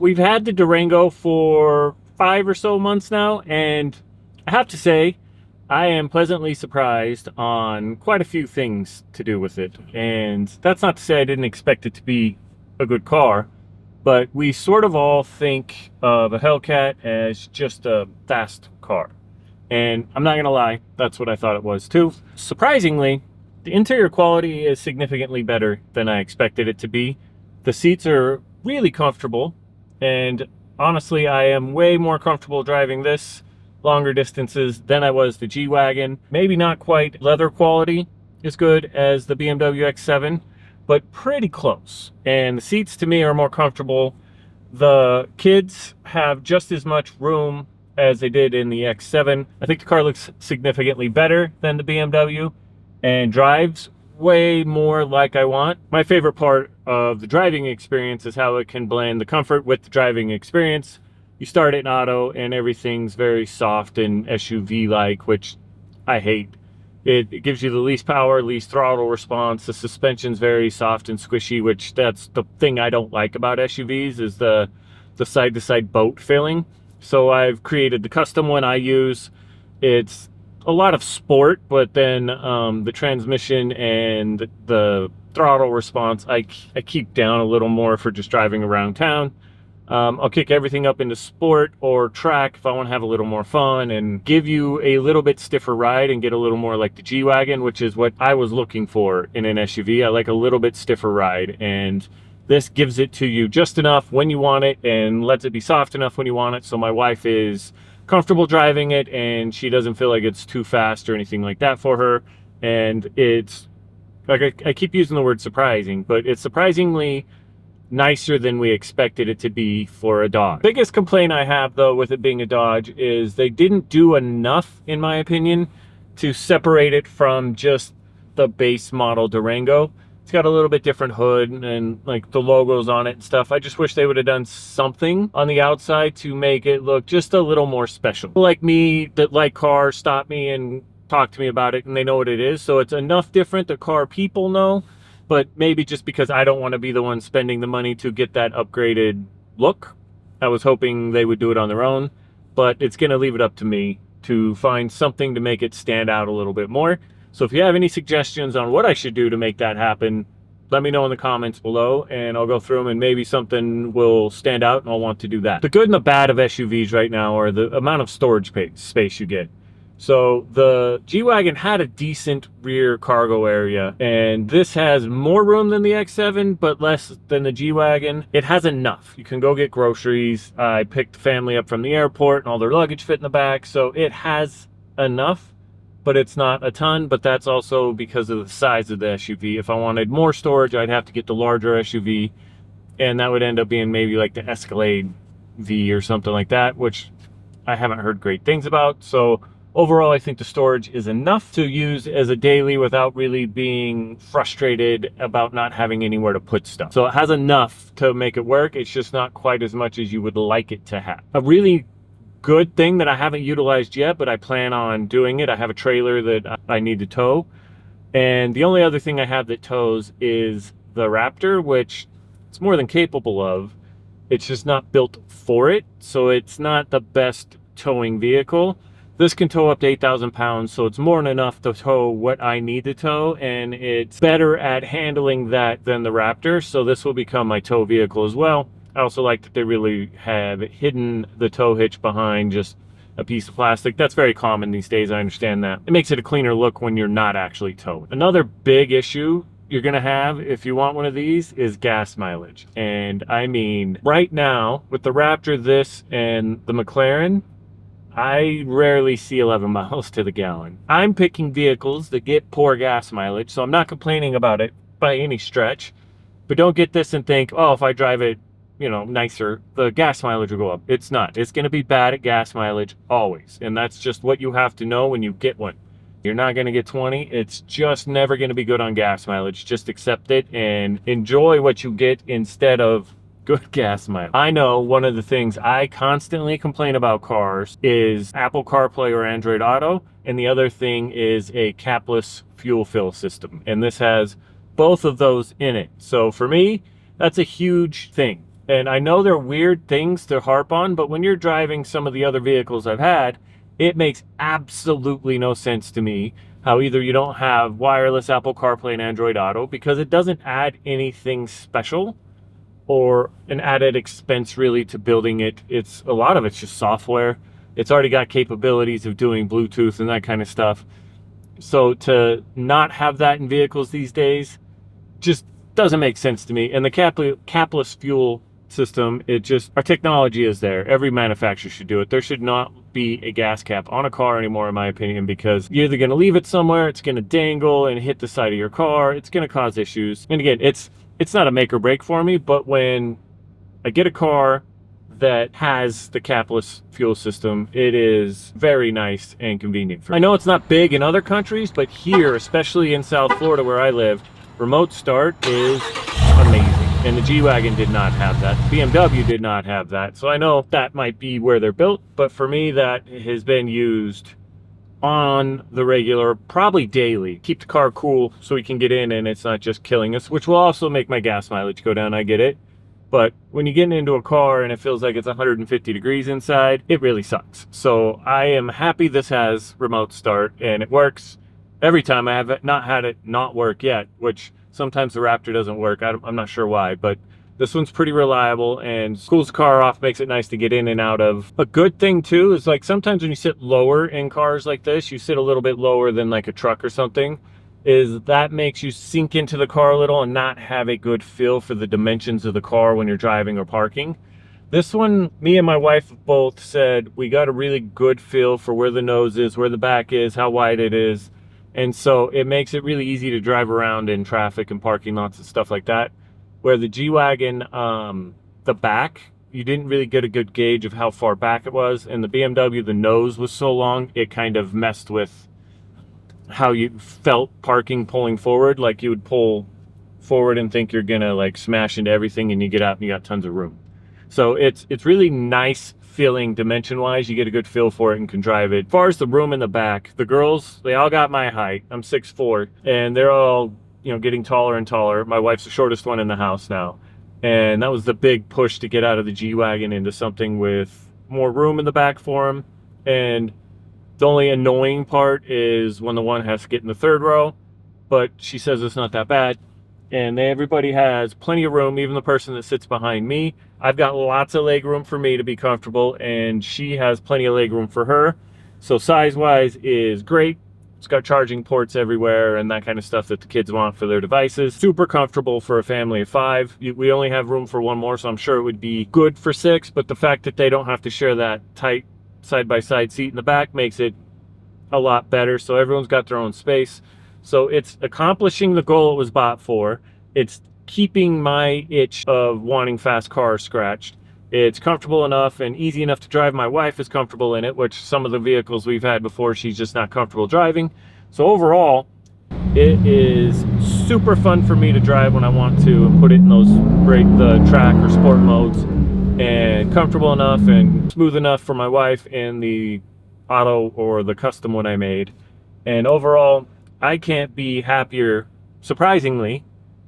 We've had the Durango for 5 or so months now, and I have to say, I am pleasantly surprised on quite a few things to do with it. And that's not to say I didn't expect it to be a good car, but we sort of all think of a Hellcat as just a fast car. And I'm not gonna lie, that's what I thought it was too. Surprisingly, the interior quality is significantly better than I expected it to be. The seats are really comfortable, and honestly, I am way more comfortable driving this longer distances than I was the G-wagon. Maybe not quite leather quality as good as the BMW X7, but pretty close. And the seats to me are more comfortable. The kids have just as much room as they did in the X7. I think the car looks significantly better than the BMW and drives way more like I want. My favorite part of the driving experience is how it can blend the comfort with the driving experience. You start it in auto and everything's very soft and SUV-like, which I hate. It gives you the least power, least throttle response. The suspension's very soft and squishy, which that's the thing I don't like about SUVs, is the side-to-side boat feeling. So I've created the custom one I use. It's a lot of sport, but then the transmission and the throttle response I keep down a little more for just driving around town. I'll kick everything up into sport or track if I want to have a little more fun and give you a little bit stiffer ride and get a little more like the G-wagon, which is what I was looking for in an SUV. I like a little bit stiffer ride, and this gives it to you just enough when you want it and lets it be soft enough when you want it, so my wife is comfortable driving it and she doesn't feel like it's too fast or anything like that for her. And it's like, I keep using the word surprising, but it's surprisingly nicer than we expected it to be for a Dodge. Biggest complaint I have though with it being a Dodge is they didn't do enough, in my opinion, to separate it from just the base model Durango. It's got a little bit different hood and like the logos on it and stuff. I just wish they would have done something on the outside to make it look just a little more special. People like me that like cars stop me and talk to me about it and they know what it is. So it's enough different that car people know, but maybe just because I don't want to be the one spending the money to get that upgraded look. I was hoping they would do it on their own, but it's going to leave it up to me to find something to make it stand out a little bit more. So if you have any suggestions on what I should do to make that happen, let me know in the comments below and I'll go through them and maybe something will stand out and I'll want to do that. The good and the bad of SUVs right now are the amount of storage space you get. So the G-wagon had a decent rear cargo area, and this has more room than the X7 but less than the G-wagon. It has enough. You can go get groceries. I picked the family up from the airport and all their luggage fit in the back, so it has enough, but it's not a ton. But that's also because of the size of the SUV. If I wanted more storage, I'd have to get the larger SUV, and that would end up being maybe like the Escalade V or something like that, which I haven't heard great things about. So overall, I think the storage is enough to use as a daily without really being frustrated about not having anywhere to put stuff. So it has enough to make it work. It's just not quite as much as you would like it to have. A really good thing that I haven't utilized yet, but I plan on doing it, I have a trailer that I need to tow. And the only other thing I have that tows is the Raptor, which it's more than capable of. It's just not built for it. So it's not the best towing vehicle. This can tow up to 8,000 pounds, so it's more than enough to tow what I need to tow, and it's better at handling that than the Raptor, so this will become my tow vehicle as well. I also like that they really have hidden the tow hitch behind just a piece of plastic. That's very common these days, I understand that. It makes it a cleaner look when you're not actually towing. Another big issue you're gonna have if you want one of these is gas mileage. And I mean, right now, with the Raptor, this, and the McLaren, I rarely see 11 miles to the gallon. I'm picking vehicles that get poor gas mileage, so I'm not complaining about it by any stretch. But don't get this and think, oh, if I drive it, nicer, the gas mileage will go up. It's not. It's going to be bad at gas mileage always. And that's just what you have to know when you get one. You're not going to get 20. It's just never going to be good on gas mileage. Just accept it and enjoy what you get instead of good gas mileage. I know one of the things I constantly complain about cars is Apple CarPlay or Android Auto, and the other thing is a capless fuel fill system. And this has both of those in it. So for me, that's a huge thing. And I know they're weird things to harp on, but when you're driving some of the other vehicles I've had, it makes absolutely no sense to me how either you don't have wireless Apple CarPlay and Android Auto, because it doesn't add anything special or an added expense really to building it. It's a lot of it's just software. It's already got capabilities of doing Bluetooth and that kind of stuff. So to not have that in vehicles these days just doesn't make sense to me. And the capless fuel system, it just, our technology is there. Every manufacturer should do it. There should not be a gas cap on a car anymore, in my opinion, because you're either going to leave it somewhere, it's going to dangle and hit the side of your car, it's going to cause issues. And again, it's not a make or break for me, but when I get a car that has the capless fuel system, it is very nice and convenient for me. I know it's not big in other countries, but here, especially in South Florida where I live, remote start is amazing. And the G-wagon did not have that. BMW did not have that. So I know that might be where they're built, but for me, that has been used on the regular, probably daily. Keep the car cool so we can get in and it's not just killing us, which will also make my gas mileage go down, I get it. But when you get into a car and it feels like it's 150 degrees inside, it really sucks. So I am happy this has remote start and it works every time. I have not had it not work yet, which sometimes the Raptor doesn't work. I'm not sure why, but this one's pretty reliable and cools the car off, makes it nice to get in and out of. A good thing too is like sometimes when you sit lower in cars like this, you sit a little bit lower than like a truck or something, is that makes you sink into the car a little and not have a good feel for the dimensions of the car when you're driving or parking. This one, me and my wife both said we got a really good feel for where the nose is, where the back is, how wide it is. And so it makes it really easy to drive around in traffic and parking lots and stuff like that. Where the G-wagon, the back, you didn't really get a good gauge of how far back it was. And the BMW, the nose was so long, it kind of messed with how you felt parking, pulling forward. Like you would pull forward and think you're gonna like smash into everything, and you get out and you got tons of room. So it's really nice feeling dimension-wise. You get a good feel for it and can drive it. As far as the room in the back, the girls, they all got my height. I'm 6'4", and they're all, you know, getting taller and taller. My wife's the shortest one in the house now. And that was the big push to get out of the G-wagon into something with more room in the back for them. And the only annoying part is when the one has to get in the third row, but she says it's not that bad. And everybody has plenty of room, even the person that sits behind me. I've got lots of leg room for me to be comfortable, and she has plenty of leg room for her. So size-wise is great. It's got charging ports everywhere and that kind of stuff that the kids want for their devices. Super comfortable for a family of 5. We only have room for one more, so I'm sure it would be good for 6, but the fact that they don't have to share that tight side-by-side seat in the back makes it a lot better. So everyone's got their own space. So it's accomplishing the goal it was bought for. It's keeping my itch of wanting fast cars scratched. It's comfortable enough and easy enough to drive. My wife is comfortable in it, which some of the vehicles we've had before, she's just not comfortable driving. So overall, it is super fun for me to drive when I want to and put it in those the track or sport modes, and comfortable enough and smooth enough for my wife in the auto or the custom one I made. And overall, I can't be happier, surprisingly,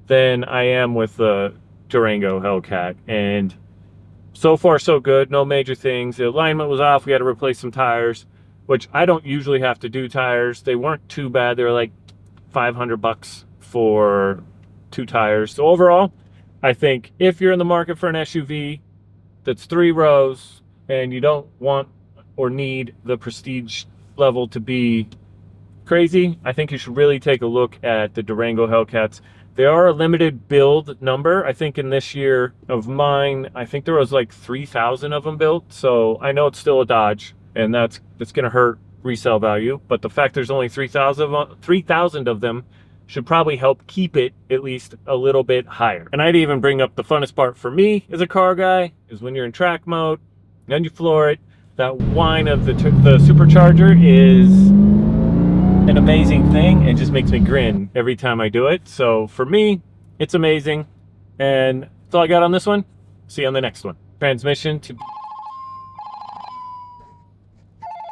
than I am with the Durango Hellcat. And so far so good, no major things. The alignment was off, we had to replace some tires, which I don't usually have to do tires. They weren't too bad, they were like $500 for 2 tires. So overall, I think if you're in the market for an SUV that's 3 rows and you don't want or need the prestige level to be crazy, I think you should really take a look at the Durango Hellcats. They are a limited build number. I think in this year of mine, I think there was like 3,000 of them built. So I know it's still a Dodge, and that's going to hurt resale value. But the fact there's only 3,000 of them should probably help keep it at least a little bit higher. And I'd even bring up the funnest part for me as a car guy is when you're in track mode, then you floor it. That whine of the supercharger is an amazing thing and just makes me grin every time I do it. So for me, it's amazing. And that's all I got on this one. See you on the next one. Transmission to